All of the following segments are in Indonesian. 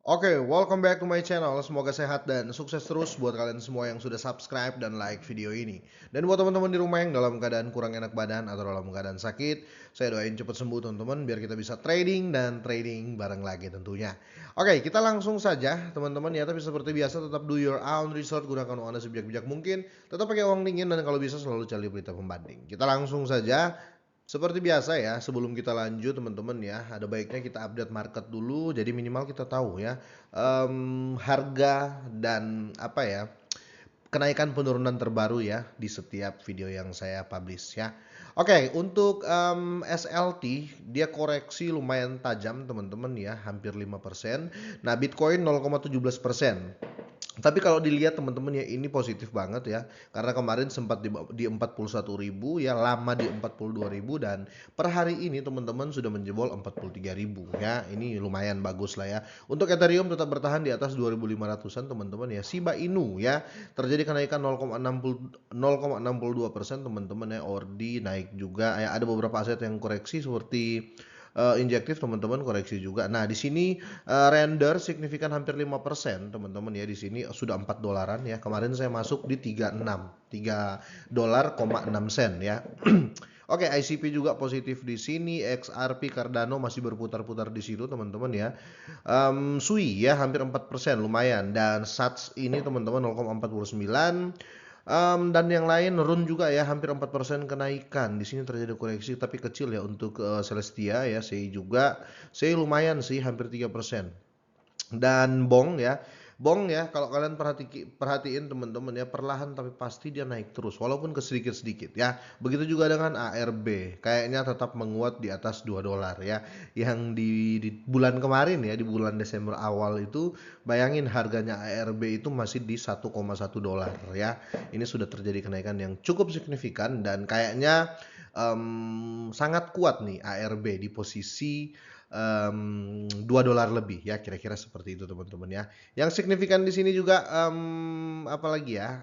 Oke, welcome back to my channel. Semoga sehat dan sukses terus buat kalian semua yang sudah subscribe dan like video ini. Dan buat teman-teman di rumah yang dalam keadaan kurang enak badan atau dalam keadaan sakit, saya doain cepat sembuh teman-teman biar kita bisa trading dan trading bareng lagi tentunya. Oke, kita langsung saja teman-teman ya. Tapi seperti biasa tetap do your own research, gunakan uang Anda sebijak-bijak mungkin. Tetap pakai uang dingin dan kalau bisa selalu cari berita pembanding. Kita langsung saja seperti biasa ya, sebelum kita lanjut teman-teman ya, ada baiknya kita update market dulu, jadi minimal kita tahu ya, harga dan apa ya, kenaikan penurunan terbaru ya di setiap video yang saya publish ya. Oke, untuk SLT dia koreksi lumayan tajam teman-teman ya, hampir 5%. Nah, Bitcoin 0,17%. Tapi kalau dilihat teman-teman ya ini positif banget ya. Karena kemarin sempat di 41.000 ya, lama di 42.000 dan per hari ini teman-teman sudah menjebol 43.000 ya. Ini lumayan bagus lah ya. Untuk Ethereum tetap bertahan di atas 2.500-an teman-teman ya. Shiba Inu ya terjadi kenaikan 0,62% teman-teman ya. Ordi naik juga ya. Ada beberapa aset yang koreksi seperti injektif teman-teman koreksi juga. Nah, di sini render signifikan hampir 5% teman-teman ya. Di sini sudah 4 dolaran ya. Kemarin saya masuk di 36, 3 dolar, 6 sen ya. Oke, ICP juga positif di sini. XRP Cardano masih berputar-putar di situ teman-teman ya. Sui ya hampir 4% lumayan, dan Sats ini teman-teman 0,49. Dan yang lain Run juga ya hampir 4% kenaikan. Di sini terjadi koreksi tapi kecil ya untuk Celestia ya, SEI juga. SEI lumayan sih hampir 3%. Dan Bong ya kalau kalian perhatiin teman-teman ya, perlahan tapi pasti dia naik terus walaupun ke sedikit-sedikit ya. Begitu juga dengan ARB, kayaknya tetap menguat di atas 2 dolar ya. Yang di bulan kemarin ya, di bulan Desember awal itu bayangin harganya ARB itu masih di 1,1 dolar ya. Ini sudah terjadi kenaikan yang cukup signifikan dan kayaknya sangat kuat nih ARB di posisi 2 dolar lebih ya, kira-kira seperti itu teman-teman ya. Yang signifikan di sini juga apalagi ya?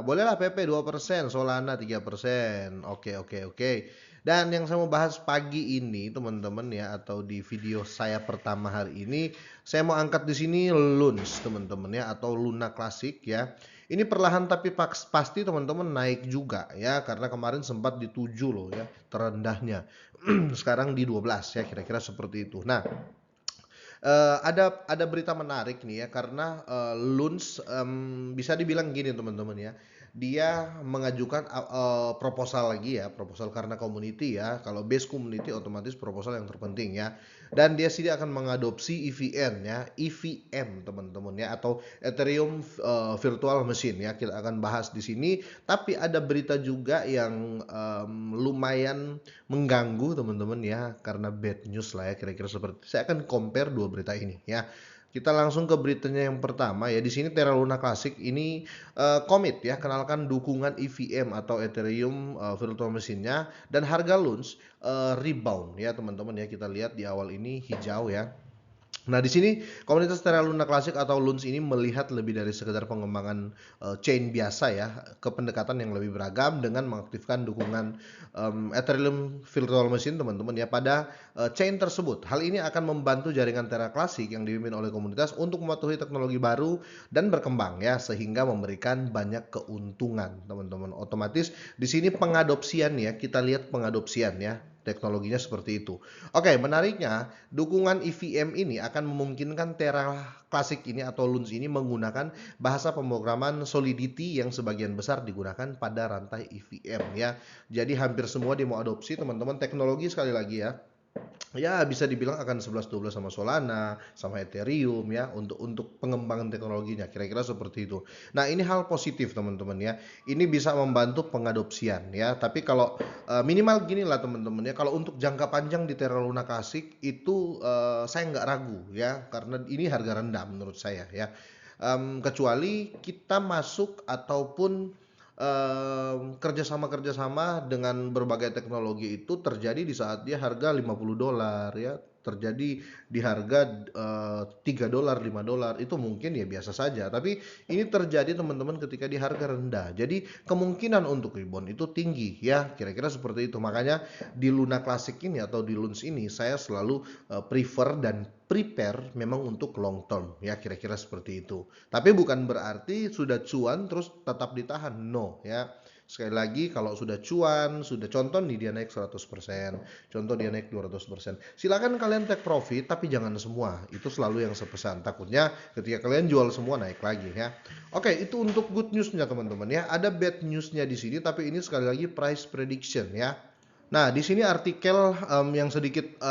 Bolehlah PP 2%, Solana 3%. Oke, oke, oke. Dan yang saya mau bahas pagi ini teman-teman ya, atau di video saya pertama hari ini, saya mau angkat di sini Luns teman-teman ya, atau Luna Classic ya. Ini perlahan tapi pasti teman-teman naik juga ya, karena kemarin sempat di 7 loh ya terendahnya. Sekarang di 12 ya, kira-kira seperti itu. Nah, ada berita menarik nih ya, karena Luns bisa dibilang gini teman-teman ya, dia mengajukan proposal lagi ya, proposal karena community ya. Kalau base community otomatis proposal yang terpenting ya. Dan dia sih akan mengadopsi EVM ya, EVM teman-teman ya, atau Ethereum Virtual Machine ya. Kita akan bahas di sini. Tapi ada berita juga yang lumayan mengganggu teman-teman ya, karena bad news lah ya, kira-kira seperti. Saya akan compare dua berita ini ya. Kita langsung ke beritanya yang pertama ya. Di sini Terra Luna Classic ini commit ya, kenalkan dukungan EVM atau Ethereum Virtual Machine-nya, dan harga launch rebound ya teman-teman ya. Kita lihat di awal ini hijau ya. Nah, di sini komunitas Terra Luna Classic atau Luns ini melihat lebih dari sekedar pengembangan chain biasa ya, ke pendekatan yang lebih beragam dengan mengaktifkan dukungan Ethereum Virtual Machine teman-teman ya pada chain tersebut. Hal ini akan membantu jaringan Terra Classic yang dipimpin oleh komunitas untuk mematuhi teknologi baru dan berkembang ya, sehingga memberikan banyak keuntungan teman-teman. Otomatis di sini pengadopsian ya, kita lihat pengadopsian ya, teknologinya seperti itu. Oke, menariknya dukungan EVM ini akan memungkinkan Terra Classic ini atau Luns ini menggunakan bahasa pemrograman Solidity yang sebagian besar digunakan pada rantai EVM ya. Jadi hampir semua dia mau adopsi teman-teman teknologi, sekali lagi ya. Ya bisa dibilang akan 11-12 sama Solana, sama Ethereum ya, untuk pengembangan teknologinya, kira-kira seperti itu. Nah, ini hal positif teman-teman ya. Ini bisa membantu pengadopsian ya. Tapi kalau minimal gini lah teman-teman ya, kalau untuk jangka panjang di Terra Luna Classic itu saya nggak ragu ya, karena ini harga rendah menurut saya ya. Kecuali kita masuk ataupun kerjasama-kerjasama dengan berbagai teknologi itu terjadi di saat dia harga 50 dolar ya, terjadi di harga $3, $5, itu mungkin ya biasa saja. Tapi ini terjadi teman-teman ketika di harga rendah. Jadi kemungkinan untuk rebound itu tinggi ya, kira-kira seperti itu. Makanya di Luna Classic ini atau di Luns ini saya selalu prefer dan prepare memang untuk long term ya, kira-kira seperti itu. Tapi bukan berarti sudah cuan terus tetap ditahan, no ya. Sekali lagi kalau sudah cuan, sudah contoh nih dia naik 100%, contoh dia naik 200%. Silakan kalian take profit tapi jangan semua. Itu selalu yang sepesan. Takutnya ketika kalian jual semua naik lagi ya. Oke, itu untuk good newsnya teman-teman ya. Ada bad newsnya di sini tapi ini sekali lagi price prediction ya. Nah, di sini artikel yang sedikit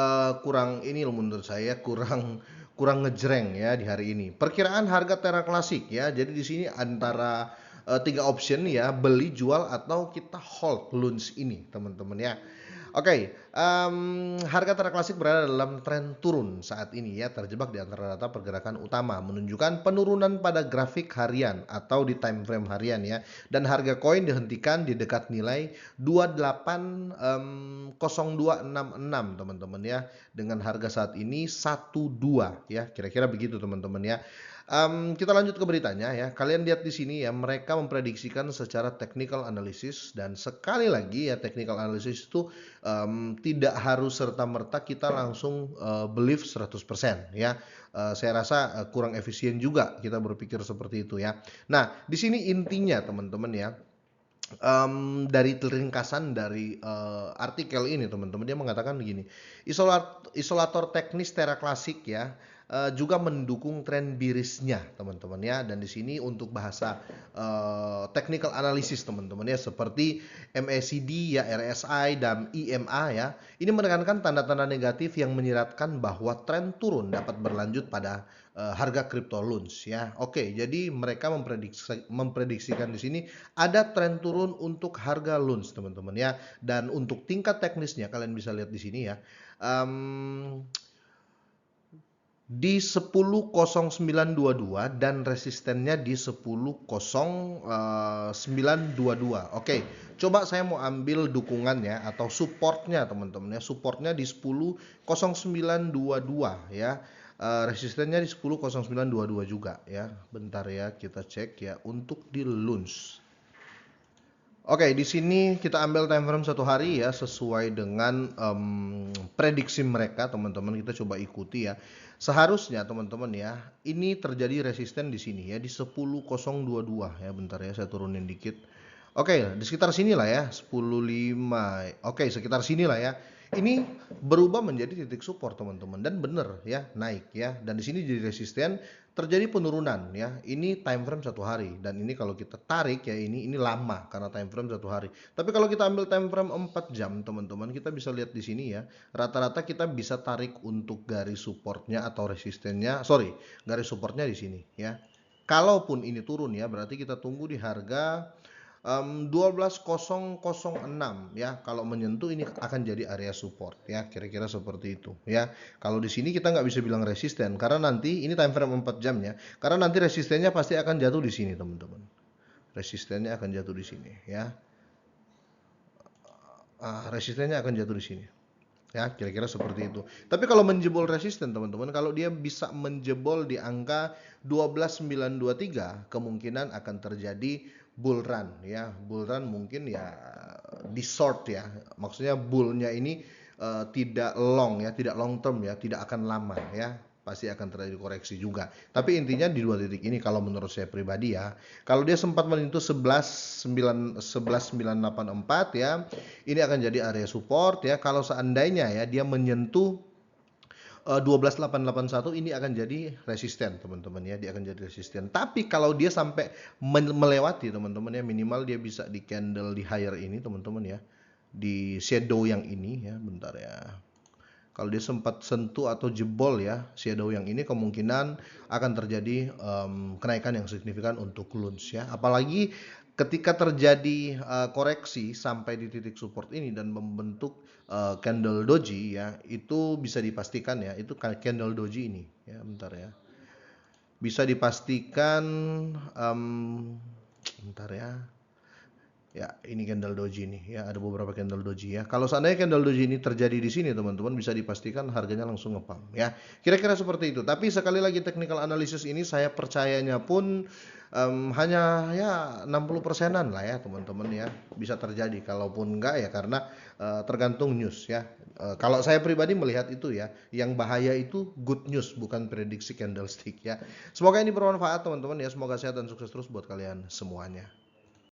kurang ini loh menurut saya kurang ngejreng ya di hari ini. Perkiraan harga Terra Classic ya. Jadi di sini antara tiga option ya, beli, jual atau kita hold Luns ini teman-teman ya. Oke, harga Terra Classic berada dalam tren turun saat ini ya, terjebak di antara data pergerakan utama, menunjukkan penurunan pada grafik harian atau di time frame harian ya, dan harga koin dihentikan di dekat nilai 280266 teman-teman ya, dengan harga saat ini 12 ya, kira-kira begitu teman-teman ya. Kita lanjut ke beritanya ya. Kalian lihat di sini ya, mereka memprediksikan secara technical analysis dan sekali lagi ya technical analysis itu tidak harus serta-merta kita langsung believe 100% ya. Saya rasa kurang efisien juga kita berpikir seperti itu ya. Nah, di sini intinya teman-teman ya, dari ringkasan dari artikel ini teman-teman, dia mengatakan begini, isolator teknis Terra Classic ya juga mendukung tren bearishnya teman-teman ya, dan di sini untuk bahasa technical analysis teman-teman ya, seperti MACD ya, RSI dan EMA ya, ini menekankan tanda-tanda negatif yang menyiratkan bahwa tren turun dapat berlanjut pada harga kripto Luns ya. Oke, jadi mereka memprediksikan di sini ada tren turun untuk harga Luns teman-teman ya, dan untuk tingkat teknisnya kalian bisa lihat di sini ya, di 10.0922 dan resistennya di 10.0922. Oke, coba saya mau ambil dukungannya atau supportnya teman-teman ya, supportnya di 10.0922 ya. Resistennya di 10.0922 juga ya. Bentar ya, kita cek ya untuk di Luns. Oke, di sini kita ambil time frame 1 hari ya, sesuai dengan prediksi mereka teman-teman. Kita coba ikuti ya. Seharusnya teman-teman ya, ini terjadi resisten di sini ya, di 10.022 ya. Bentar ya, saya turunin dikit. Oke, di sekitar sinilah ya, 10.5. Oke, sekitar sinilah ya. Ini berubah menjadi titik support teman-teman, dan benar ya, naik ya. Dan di sini jadi resisten, terjadi penurunan ya. Ini time frame 1 hari, dan ini kalau kita tarik ya, ini lama karena time frame 1 hari. Tapi kalau kita ambil time frame 4 jam teman-teman, kita bisa lihat di sini ya, rata-rata kita bisa tarik untuk garis supportnya atau resistennya, sorry, garis supportnya di sini ya. Kalaupun ini turun ya, berarti kita tunggu di harga 12.006 ya. Kalau menyentuh ini akan jadi area support ya, kira-kira seperti itu ya. Kalau di sini kita nggak bisa bilang resisten karena nanti ini time frame 4 jam ya, karena nanti resistennya pasti akan jatuh di sini teman-teman. Resistennya akan jatuh di sini ya. Resistennya akan jatuh di sini ya, kira-kira seperti itu. Tapi kalau menjebol resisten teman-teman, kalau dia bisa menjebol di angka 12.923, kemungkinan akan terjadi bull run ya. Bull run mungkin ya di short ya, maksudnya bullnya ini tidak long ya, tidak long term ya, tidak akan lama ya, pasti akan terjadi koreksi juga. Tapi intinya di dua titik ini kalau menurut saya pribadi ya, kalau dia sempat menyentuh 11.984 ya, ini akan jadi area support ya. Kalau seandainya ya dia menyentuh 12.881, ini akan jadi resisten teman-teman ya, dia akan jadi resisten. Tapi kalau dia sampai melewati teman-teman ya, minimal dia bisa di candle di higher ini teman-teman ya, di shadow yang ini ya. Bentar ya, kalau dia sempat sentuh atau jebol ya shadow yang ini, kemungkinan akan terjadi kenaikan yang signifikan untuk Luns ya. Apalagi ketika terjadi koreksi sampai di titik support ini dan membentuk candle doji ya, itu bisa dipastikan ya, itu candle doji ini ya. Bentar ya, bisa dipastikan bentar ya, Ya, ini candle doji nih ya, ada beberapa candle doji ya. Kalau seandainya candle doji ini terjadi di sini teman-teman, bisa dipastikan harganya langsung nge-pump ya. Kira-kira seperti itu. Tapi sekali lagi technical analysis ini saya percayanya pun hanya ya 60%-an lah ya teman-teman ya. Bisa terjadi. Kalaupun enggak ya karena tergantung news ya. Kalau saya pribadi melihat itu ya, yang bahaya itu good news bukan prediksi candlestick ya. Semoga ini bermanfaat teman-teman ya. Semoga sehat dan sukses terus buat kalian semuanya.